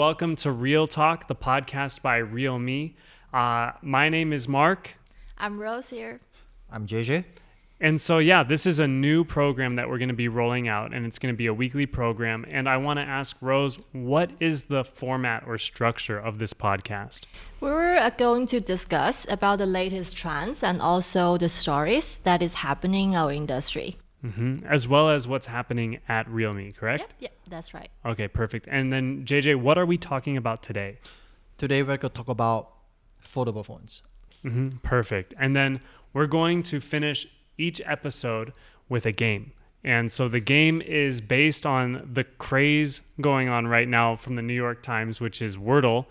welcome to realTALK, the podcast by realme. My name is Mark. I'm Rose here. I'm JJ. And so, this is a new program that we're going to be rolling out, and it's going to be a weekly program. And I want to ask Rose, what is the format or structure of this podcast? We're going to discuss about the latest trends and also the stories that is happening in our industry. As well as what's happening at realme, correct? Yep, that's right. Okay, perfect. And then, JJ, what are we talking about today? Today we're going to talk about foldable phones. Perfect. And then we're going to finish each episode with a game. And so the game is based on the craze going on right now from the New York Times, which is Wordle.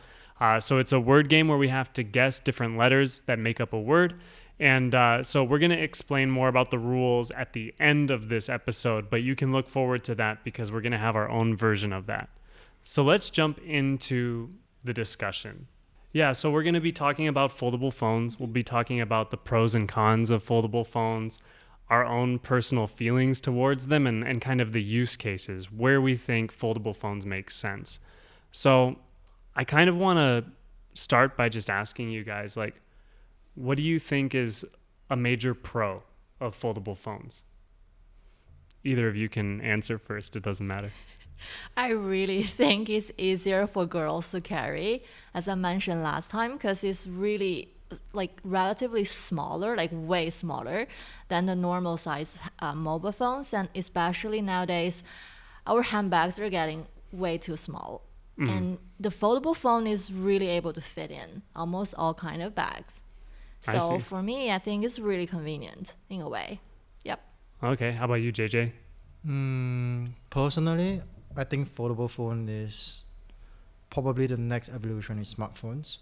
So it's a word game where we have to guess different letters that make up a word. And so we're going to explain more about the rules at the end of this episode, but you can look forward to that because we're going to have our own version of that. So let's jump into the discussion. So we're going to be talking about foldable phones. We'll be talking about the pros and cons of foldable phones, our own personal feelings towards them, and kind of the use cases, where we think foldable phones make sense. So I kind of want to start by just asking you guys, what do you think is a major pro of foldable phones? Either of you can answer first. It doesn't matter. I really think it's easier for girls to carry, as I mentioned last time, because it's really relatively smaller, way smaller than the normal size mobile phones. And especially nowadays, our handbags are getting way too small. And the foldable phone is really able to fit in almost all kind of bags. So for me, I think it's really convenient in a way. Yep. Okay. How about you, JJ? Personally, I think foldable phone is probably the next evolution in smartphones.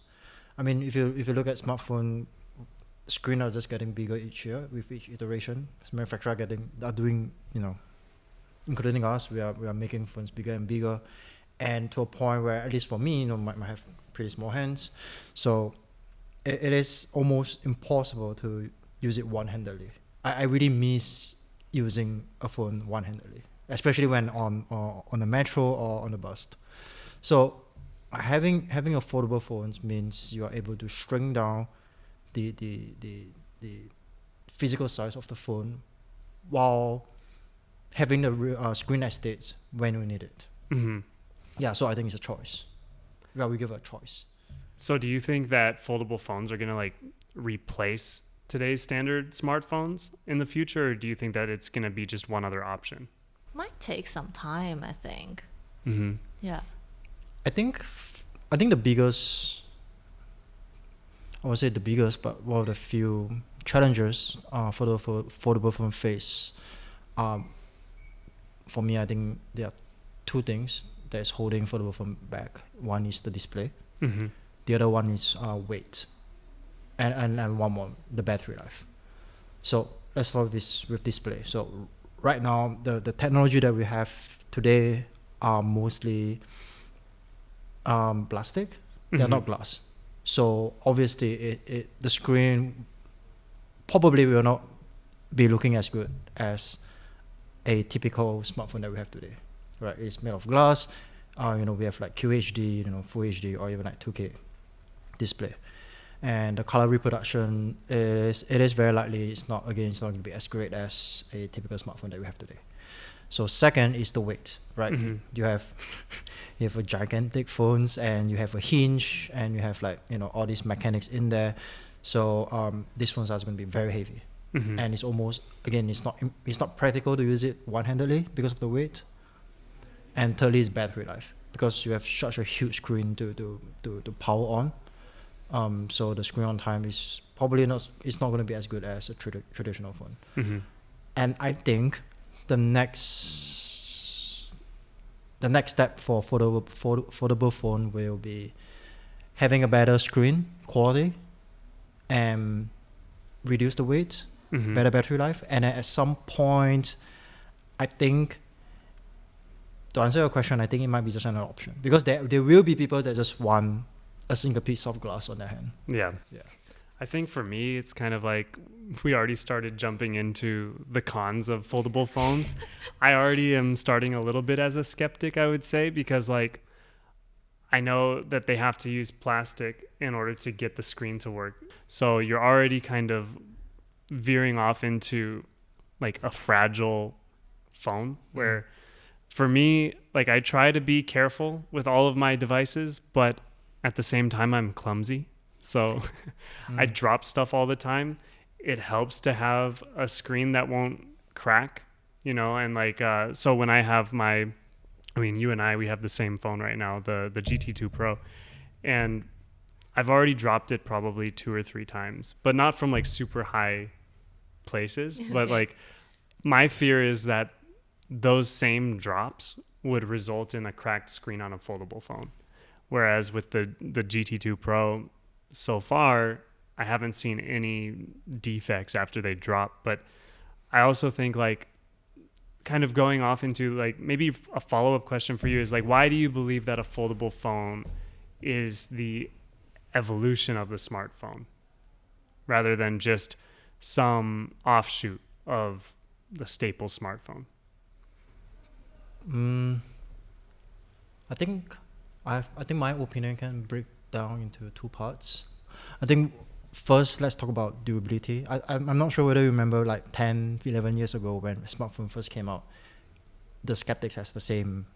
I mean, if you look at smartphone, screen are just getting bigger each year with each iteration. Manufacturers are doing, including us, we are making phones bigger and bigger, and to a point where, at least for me, might have pretty small hands, so it is almost impossible to use it one-handedly. I really miss using a phone one-handedly, especially when on the metro or on the bus. So having affordable phones means you are able to shrink down the physical size of the phone while having the screen estates when we need it. So I think it's a choice. We give it a choice. So do you think that foldable phones are going to replace today's standard smartphones in the future, or do you think that it's going to be just one other option? Might take some time, I think. Yeah. I think the biggest, I would say the biggest, but one of the few challenges for the foldable phone face, for me, I think there are two things that's holding foldable phone back. One is the display. The other one is weight, and one more, the battery life. So let's start with display. So right now, the technology that we have today are mostly plastic. They're not glass. So obviously, the screen probably will not be looking as good as a typical smartphone that we have today. Right? It's made of glass. We have QHD, Full HD, or even 2K display. And the color reproduction is very likely it's not going to be as great as a typical smartphone that we have today. So second is the weight, right? You have a gigantic phones, and you have a hinge, and you have all these mechanics in there. So these phones are going to be very heavy, and it's almost, again, it's not practical to use it one-handedly because of the weight. And thirdly is battery life, because you have such a huge screen to power on. So the screen on time is probably not going to be as good as a traditional phone. And I think the next step for foldable phone will be having a better screen quality and reduce the weight, better battery life, and at some point, I think, to answer your question, I think it might be just another option, because there will be people that just want a single piece of glass on their hand. Yeah. I think for me, it's kind of like we already started jumping into the cons of foldable phones. I already am starting a little bit as a skeptic, I would say, because I know that they have to use plastic in order to get the screen to work. So you're already kind of veering off into like a fragile phone where for me, like I try to be careful with all of my devices, but at the same time I'm clumsy. So I drop stuff all the time. It helps to have a screen that won't crack, you know, and like so when I have you and I, we have the same phone right now, the GT2 Pro, and I've already dropped it probably 2 or 3 times, but not from like super high places. Okay. But like my fear is that those same drops would result in a cracked screen on a foldable phone. Whereas with the GT2 Pro, so far, I haven't seen any defects after they drop. But I also think like kind of going off into like maybe a follow-up question for you is like, why do you believe that a foldable phone is the evolution of the smartphone rather than just some offshoot of the staple smartphone? I think my opinion can break down into 2 parts. I think first, let's talk about durability. I'm not sure whether you remember like 10, 11 years ago when smartphone first came out, the skeptics has the same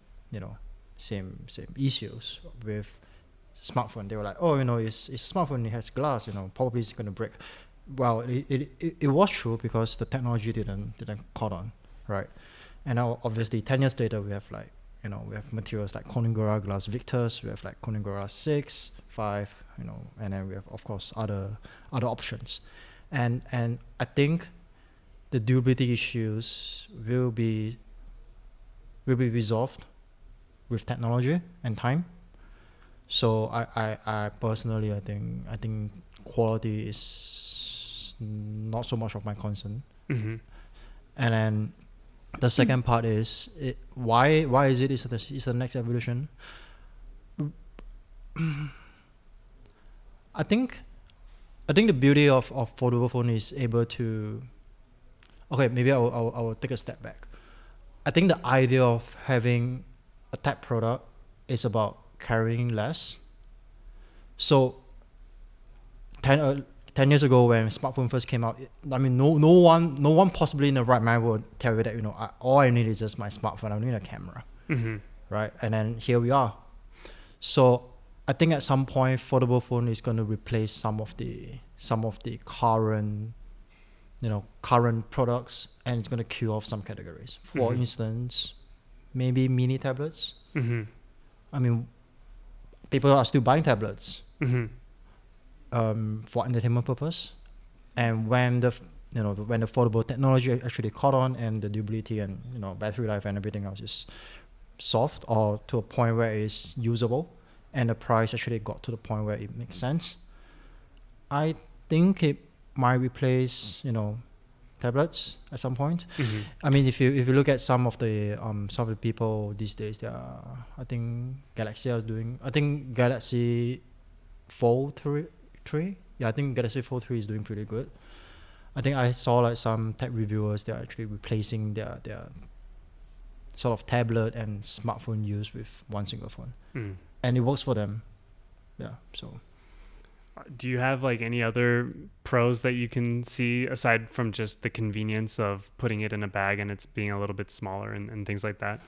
issues with smartphone. They were like, oh, it's a smartphone, it has glass, probably it's going to break. Well, it was true because the technology didn't caught on, right? And now obviously 10 years later we have like, we have materials like Corning Gorilla Glass Victus, we have like Corning Gorilla 6, 5, and then we have of course other options. And I think the durability issues will be resolved with technology and time. So I personally I think quality is not so much of my concern. Mm-hmm. And then the second part is why is it is the next evolution. I think the beauty of foldable phone is able to. Okay, maybe I will take a step back. I think the idea of having a tab product is about carrying less. So 10 years ago when smartphone first came out, no one possibly in the right mind would tell you that all I need is just my smartphone. I don't need a camera, right? And then here we are. So I think at some point, foldable phone is going to replace some of the current products, and it's going to kill off some categories. For instance, maybe mini tablets. I mean, people are still buying tablets. For entertainment purpose, and when the foldable technology actually caught on and the durability and battery life and everything else is soft or to a point where it's usable, and the price actually got to the point where it makes sense, I think it might replace tablets at some point. I mean, if you look at some of the people these days, I think Galaxy Fold 3. Yeah, I think Galaxy Fold 3 is doing pretty good. I think I saw like some tech reviewers, they're actually replacing their sort of tablet and smartphone use with one single phone. And it works for them. Yeah, so. Do you have like any other pros that you can see aside from just the convenience of putting it in a bag and it's being a little bit smaller and things like that?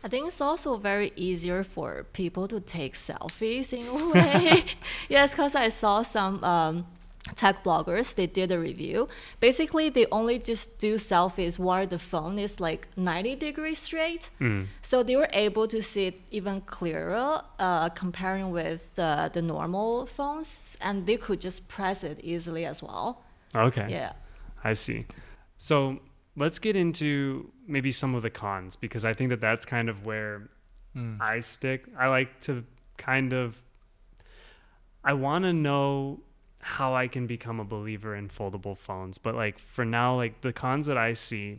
I think it's also very easier for people to take selfies in a way. Yes, because I saw some tech bloggers, they did a review. Basically, they only just do selfies while the phone is like 90 degrees straight. So they were able to see it even clearer comparing with the normal phones, and they could just press it easily as well. Okay. Yeah. I see. So let's get into maybe some of the cons, because I think that that's kind of where I stick. I like to I want to know how I can become a believer in foldable phones. But like for now, like the cons that I see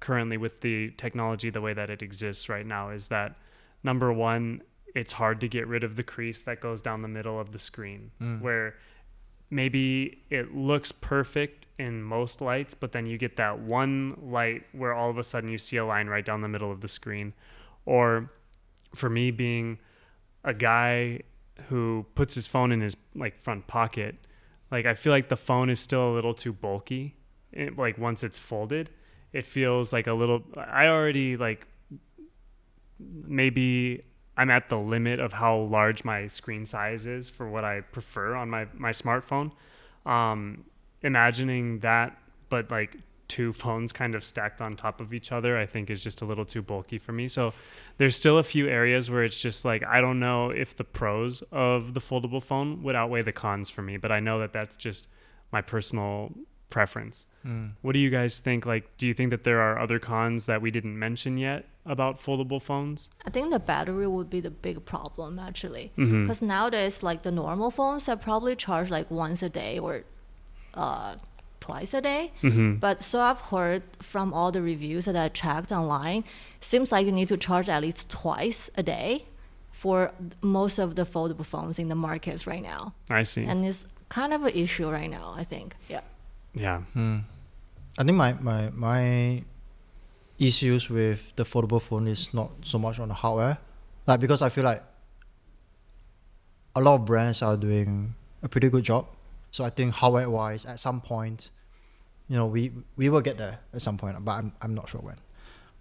currently with the technology, the way that it exists right now, is that number one, it's hard to get rid of the crease that goes down the middle of the screen, where maybe it looks perfect in most lights, but then you get that one light where all of a sudden you see a line right down the middle of the screen. Or for me being a guy who puts his phone in his like front pocket, like I feel like the phone is still a little too bulky. Like once it's folded, it feels like a little, I already like, maybe I'm at the limit of how large my screen size is for what I prefer on my smartphone. Imagining that, but like two phones kind of stacked on top of each other, I think is just a little too bulky for me. So there's still a few areas where it's just like, I don't know if the pros of the foldable phone would outweigh the cons for me, but I know that that's just my personal preference. What do you guys think? Like, do you think that there are other cons that we didn't mention yet about foldable phones? I think the battery would be the big problem actually, Mm-hmm. because nowadays like the normal phones are probably charged like once a day or twice a day. Mm-hmm. But so I've heard from all the reviews that I checked online, seems like you need to charge at least twice a day for most of the foldable phones in the markets right now. I see. And it's kind of an issue right now, I think. Yeah. Yeah. I think my issues with the foldable phone is not so much on the hardware, like because I feel like a lot of brands are doing a pretty good job. So I think hardware wise, at some point, we will get there at some point, but I'm not sure when.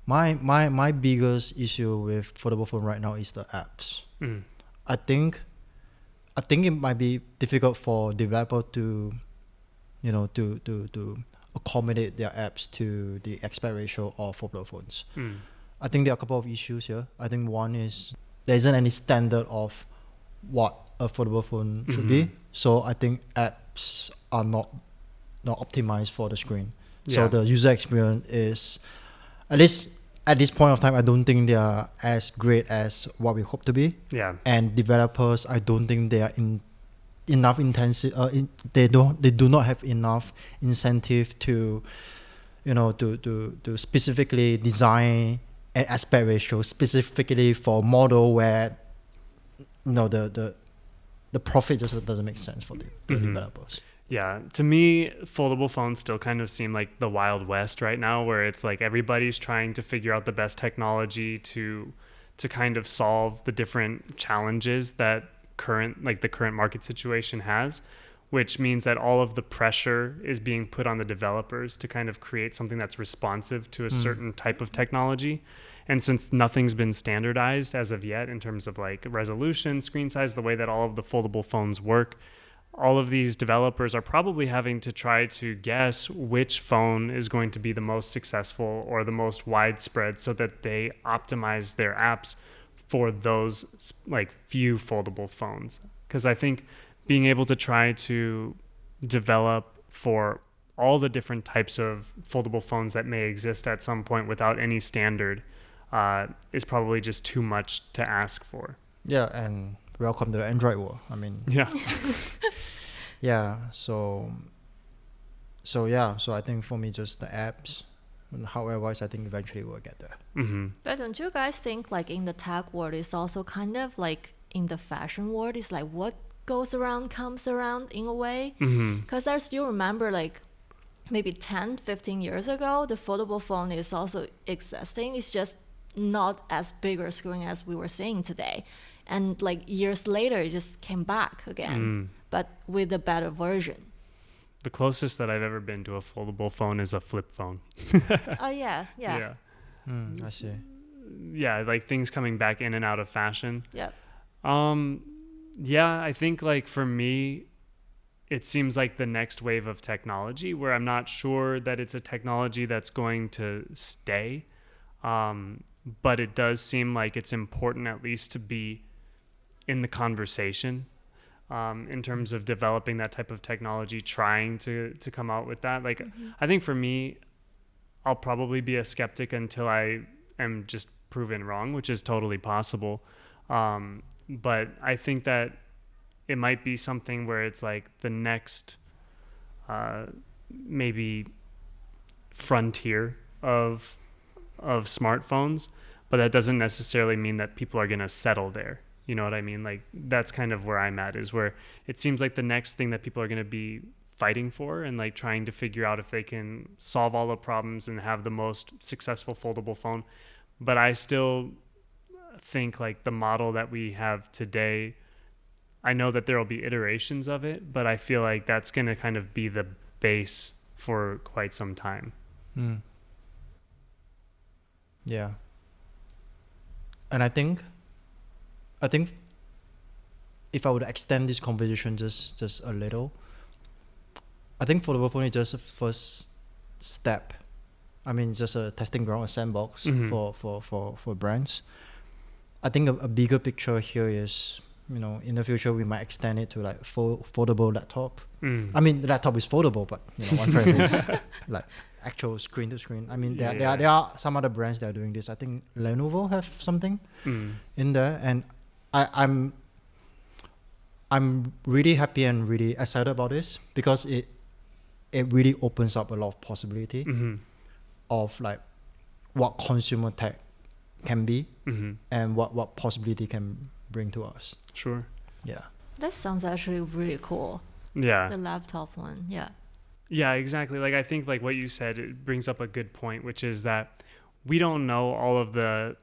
My biggest issue with foldable phone right now is the apps. I think it might be difficult for developer to accommodate their apps to the aspect ratio of foldable phones. I think there are a couple of issues here. I think one is there isn't any standard of what a foldable phone should be. So I think apps are not optimized for the screen. Yeah. So the user experience is, at least at this point of time, I don't think they are as great as what we hope to be. Yeah. And developers, I don't think they are enough intensive. They do not have enough incentive to, to specifically design an aspect ratio specifically for model where, the profit just doesn't make sense for the developers. Yeah, to me, foldable phones still kind of seem like the Wild West right now, where it's like everybody's trying to figure out the best technology to kind of solve the different challenges that the current market situation has, which means that all of the pressure is being put on the developers to kind of create something that's responsive to a certain type of technology. And since nothing's been standardized as of yet in terms of like resolution, screen size, the way that all of the foldable phones work, all of these developers are probably having to try to guess which phone is going to be the most successful or the most widespread so that they optimize their apps for those like few foldable phones. Because I think being able to try to develop for all the different types of foldable phones that may exist at some point without any standard is probably just too much to ask for. Yeah, and welcome to the Android world. I mean, Yeah. yeah. So I think for me, just the apps. However, wise, I think eventually we'll get there. Mm-hmm. But don't you guys think like in the tech world, it's also kind of like in the fashion world, it's like what goes around comes around in a way? Because I still remember like maybe 10, 15 years ago, the foldable phone is also existing. It's just not as big a screen as we were seeing today. And like years later, it just came back again, but with a better version. The closest that I've ever been to a foldable phone is a flip phone. Oh, yeah. I see. Yeah, like things coming back in and out of fashion. Yeah. Yeah, I think like for me, it seems like the next wave of technology where I'm not sure that it's a technology that's going to stay. But it does seem like it's important at least to be in the conversation in terms of developing that type of technology, trying to come out with that. Like, I think for me, I'll probably be a skeptic until I am just proven wrong, which is totally possible. But I think that it might be something where it's like the next maybe frontier of smartphones, but that doesn't necessarily mean that people are going to settle there. You know what I mean? Like that's kind of where I'm at, is where it seems like the next thing that people are going to be fighting for and like trying to figure out if they can solve all the problems and have the most successful foldable phone. But I still think like the model that we have today, I know that there will be iterations of it, but I feel like that's going to kind of be the base for quite some time. Yeah. And I think if I would extend this conversation just a little, I think foldable phone is just a first step. I mean, just a testing ground, a sandbox for brands. I think a bigger picture here is, you know, in the future we might extend it to like foldable laptop. I mean, the laptop is foldable, but you know, one person is like actual screen to screen. I mean, there are some other brands that are doing this. I think Lenovo have something in there, and I'm really happy and really excited about this because it really opens up a lot of possibility of like what consumer tech can be and what possibility can bring to us. Sure. Yeah. That sounds actually really cool. Yeah. The laptop one. Yeah. Yeah, exactly. Like I think like what you said, it brings up a good point, which is that we don't know all of the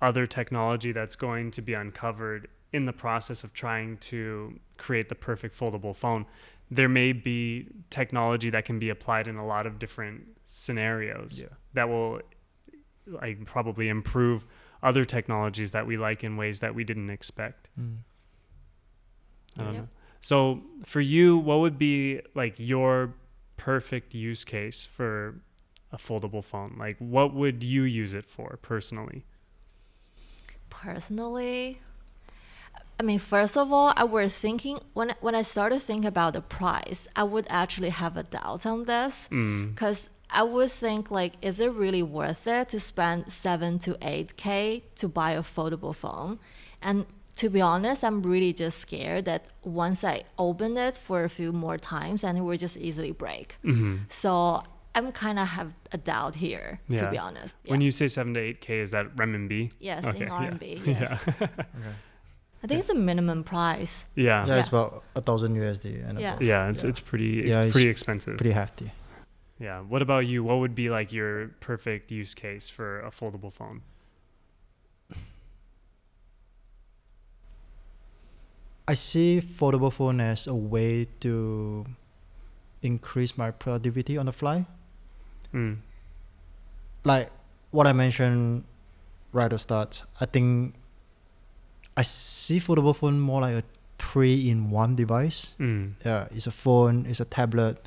other technology that's going to be uncovered in the process of trying to create the perfect foldable phone. There may be technology that can be applied in a lot of different scenarios that will like probably improve other technologies that we like in ways that we didn't expect. I don't know. So for you, what would be like your perfect use case for a foldable phone? Like what would you use it for personally? Personally, I mean, first of all, I was thinking when I started thinking about the price, I would actually have a doubt on this because I would think like, is it really worth it to spend 7 to 8K to buy a foldable phone? And to be honest, I'm really just scared that once I open it for a few more times, and it will just easily break. So I'm kind of have a doubt here, to be honest. When you say 7 to 8K, is that renminbi? Yes, Okay, in RMB. Yeah. Yes. Okay. I think it's the minimum price. Yeah. Yeah, it's about 1,000 USD and above. Yeah, it's pretty expensive. Pretty hefty. Yeah. What about you? What would be like your perfect use case for a foldable phone? I see foldable phone as a way to increase my productivity on the fly. Like what I mentioned right at the start, I think I see foldable phone more like a 3-in-1 device. Yeah, it's a phone, it's a tablet.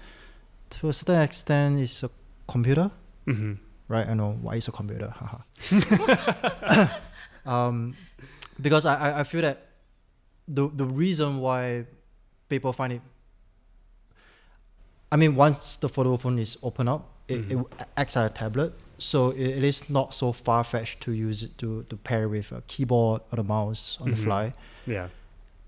To a certain extent, it's a computer. Right? I know why it's a computer. Haha. Because I feel that the reason why people find it, I mean, once the foldable phone is open up, it acts like a tablet, so it is not so far-fetched to use it to pair with a keyboard or a mouse on the fly. Yeah.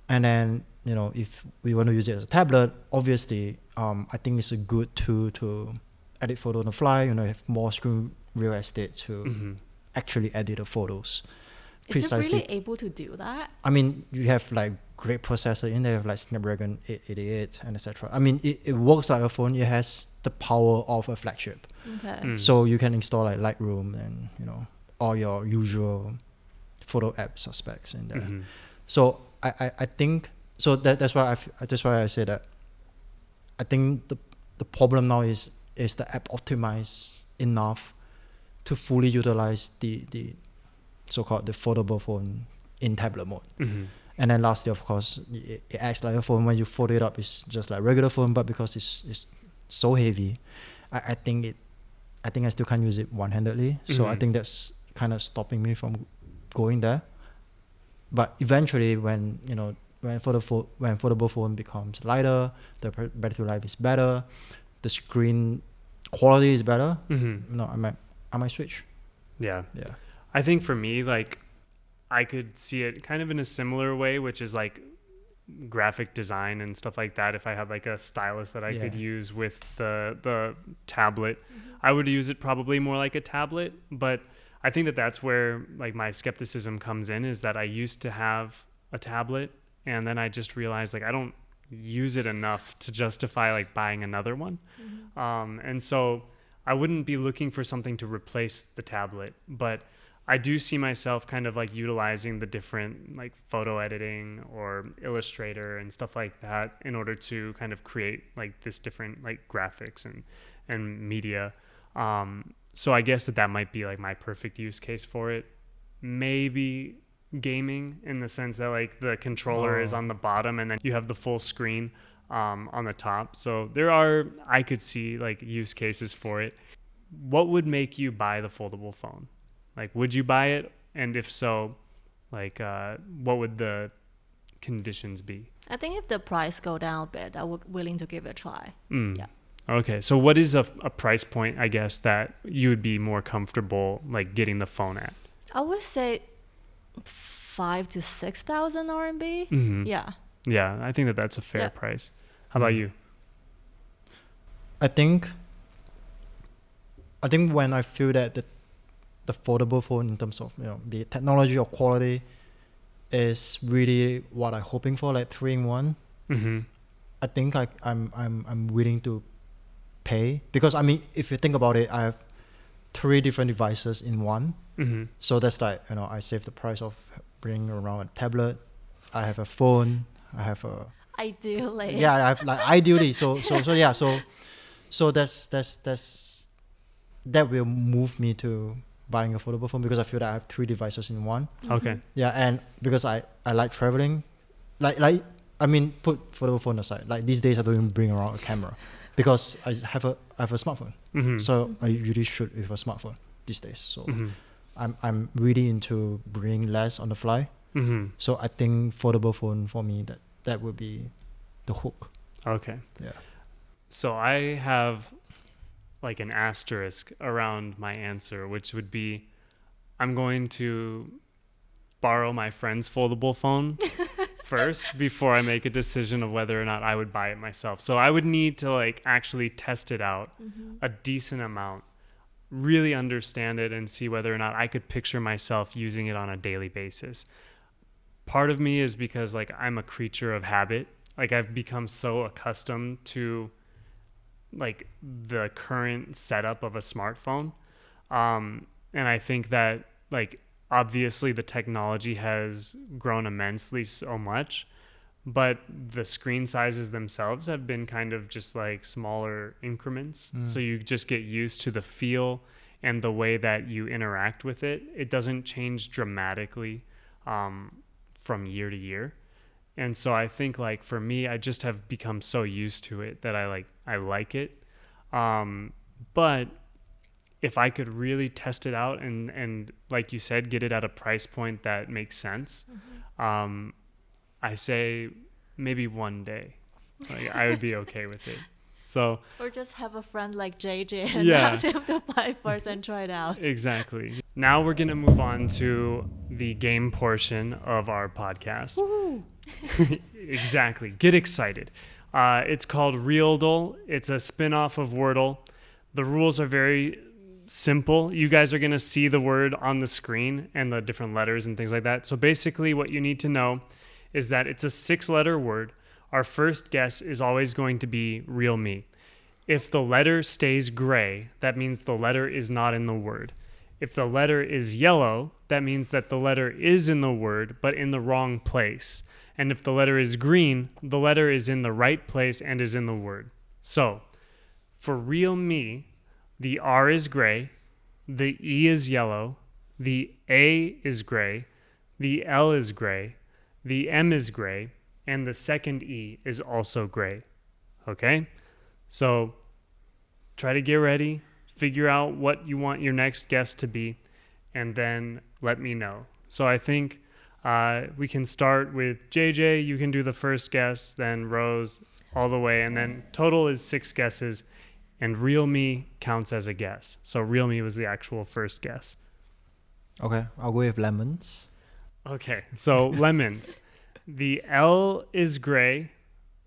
And then, you know, if we want to use it as a tablet, obviously I think it's a good tool to edit photo on the fly, you know, have more screen real estate to actually edit the photos. Is it really able to do that? I mean, you have like great processor in there, like Snapdragon 888 and etc. I mean, it works like a phone. It has the power of a flagship. Okay. So you can install like Lightroom and, you know, all your usual photo app suspects in there. So I think so that's why I say that I think the problem now is the app optimized enough to fully utilize the so-called the foldable phone in tablet mode. And then lastly, of course, it acts like a phone. When you fold it up, it's just like regular phone, but because it's so heavy, I think I still can't use it one-handedly. So I think that's kind of stopping me from going there. But eventually, when foldable phone becomes lighter, the battery life is better, the screen quality is better. No, I might switch. Yeah. Yeah. I think for me, like, I could see it kind of in a similar way, which is like graphic design and stuff like that. If I had like a stylus that I could use with the tablet, I would use it probably more like a tablet. But I think that that's where like my skepticism comes in, is that I used to have a tablet and then I just realized like I don't use it enough to justify like buying another one. And so I wouldn't be looking for something to replace the tablet, but I do see myself kind of like utilizing the different like photo editing or Illustrator and stuff like that in order to kind of create like this different like graphics and media. So I guess that might be like my perfect use case for it. Maybe gaming, in the sense that like the controller is on the bottom and then you have the full screen on the top. So I could see like use cases for it. What would make you buy the foldable phone? Like, would you buy it? And if so, like, what would the conditions be? I think if the price go down a bit, I would willing to give it a try. Yeah. Okay, so what is a price point, I guess, that you would be more comfortable like getting the phone at? I would say 5,000 to 6,000 RMB. Yeah. Yeah, I think that's a fair price. How about you? I think when I feel that the foldable phone, in terms of the technology or quality, is really what I'm hoping for, like 3-in-1. I think I'm willing to pay, because I mean, if you think about it, I have 3 different devices in one. So that's like, I save the price of bringing around a tablet. I have a phone. I have a ideally. Yeah, I have like ideally. So that's that will move me to buying a foldable phone, because I feel that I have 3 devices in one. Okay. Yeah, and because I like traveling, like I mean, put foldable phone aside. Like these days, I don't even bring around a camera because I have a smartphone. So I usually shoot with a smartphone these days. So I'm really into bringing less on the fly. So I think foldable phone for me, that would be the hook. Okay. Yeah. So I have like an asterisk around my answer, which would be I'm going to borrow my friend's foldable phone first before I make a decision of whether or not I would buy it myself. So I would need to like actually test it out a decent amount, really understand it, and see whether or not I could picture myself using it on a daily basis. Part of me is because like I'm a creature of habit. Like I've become so accustomed to like the current setup of a smartphone. And I think that like obviously the technology has grown immensely so much, but the screen sizes themselves have been kind of just like smaller increments. So you just get used to the feel and the way that you interact with it. It doesn't change dramatically from year to year. And so I think like for me, I just have become so used to it that I like it. But if I could really test it out and like you said, get it at a price point that makes sense, I say maybe one day, like, I would be okay with it. So, or just have a friend like JJ and Yeah. ask him to buy first and try it out. Exactly. Now we're going to move on to the game portion of our podcast. Exactly. Get excited. It's called Realdle. It's a spin-off of Wordle. The rules are very simple. You guys are going to see the word on the screen and the different letters and things like that. So basically what you need to know is that it's a 6-letter word. Our first guess is always going to be realme. If the letter stays gray, that means the letter is not in the word. If the letter is yellow, that means that the letter is in the word, but in the wrong place. And if the letter is green, the letter is in the right place and is in the word. So, for realme, the R is gray, the E is yellow, the A is gray, the L is gray, the M is gray, and the second E is also gray. Okay? So, try to get ready, figure out what you want your next guess to be, and then let me know. So I think we can start with JJ. You can do the first guess, then Rose all the way, and then total is 6 guesses, and realme counts as a guess. So realme was the actual first guess. Okay, I'll go with lemons. Okay, so lemons. The L is gray,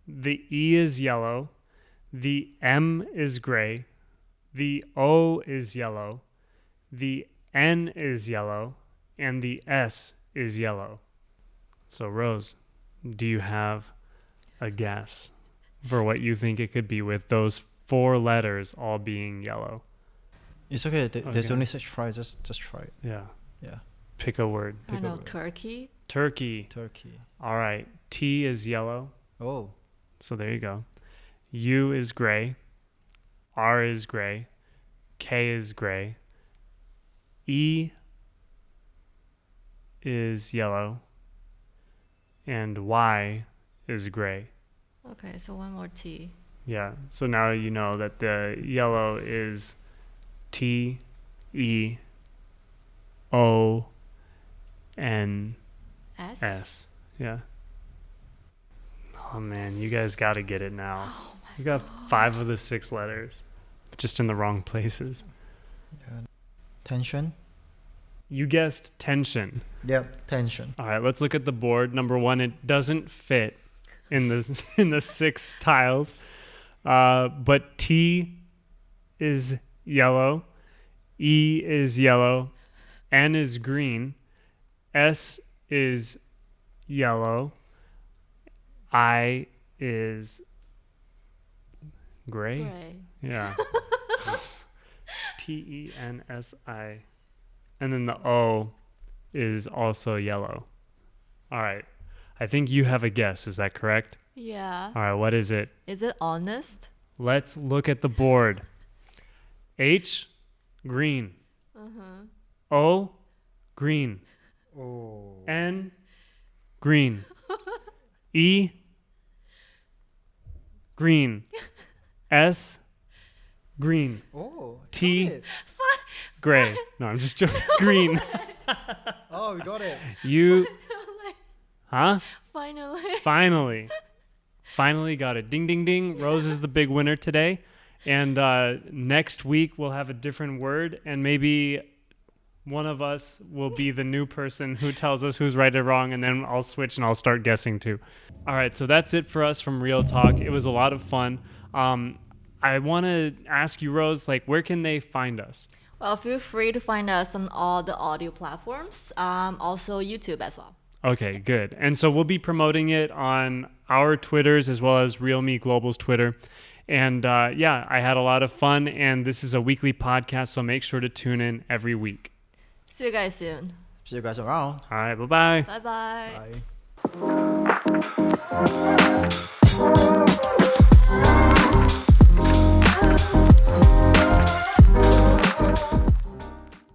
the E is yellow, the M is gray, the O is yellow, the N is yellow, and the S is yellow. So Rose, do you have a guess for what you think it could be with those 4 letters all being yellow? It's okay. There's Okay. only such try. Just try it. Yeah. Yeah. Pick a word. I Pick a know word. turkey. Turkey. Turkey. All right. T is yellow. Oh. So there you go. U is gray. R is gray. K is gray. E is yellow. And Y is gray. Okay, so one more T. Yeah. So now you know that the yellow is T, E, O, N, S. S. Yeah. Oh man, you guys got to get it now. You got 5 of the 6 letters, just in the wrong places. Yeah. Tension. You guessed tension. Yep. Tension. All right, let's look at the board. Number 1, it doesn't fit in the in the 6 tiles, but T is yellow, E is yellow, N is green, S is yellow, I is gray. Gray. Yeah. TENSI. And then the O is also yellow. All right. I think you have a guess. Is that correct? Yeah. All right. What is it? Is it honest? Let's look at the board. H, green. O, green. Oh. N, green. E, green. S, green. Oh. T, got it. gray. No, I'm just joking. Green. Oh, we got it. You, huh? Finally. Finally got it. Ding, ding, ding. Rose is the big winner today. And next week we'll have a different word, and maybe one of us will be the new person who tells us who's right or wrong, and then I'll switch and I'll start guessing too. All right, so that's it for us from Real Talk. It was a lot of fun. I want to ask you, Rose, like, where can they find us? Well, feel free to find us on all the audio platforms, also YouTube as well. Okay, good. And so we'll be promoting it on our Twitters as well as Realme Global's Twitter. And yeah, I had a lot of fun, and this is a weekly podcast, so make sure to tune in every week. See you guys soon. See you guys around. All right, bye-bye. Bye-bye. Bye.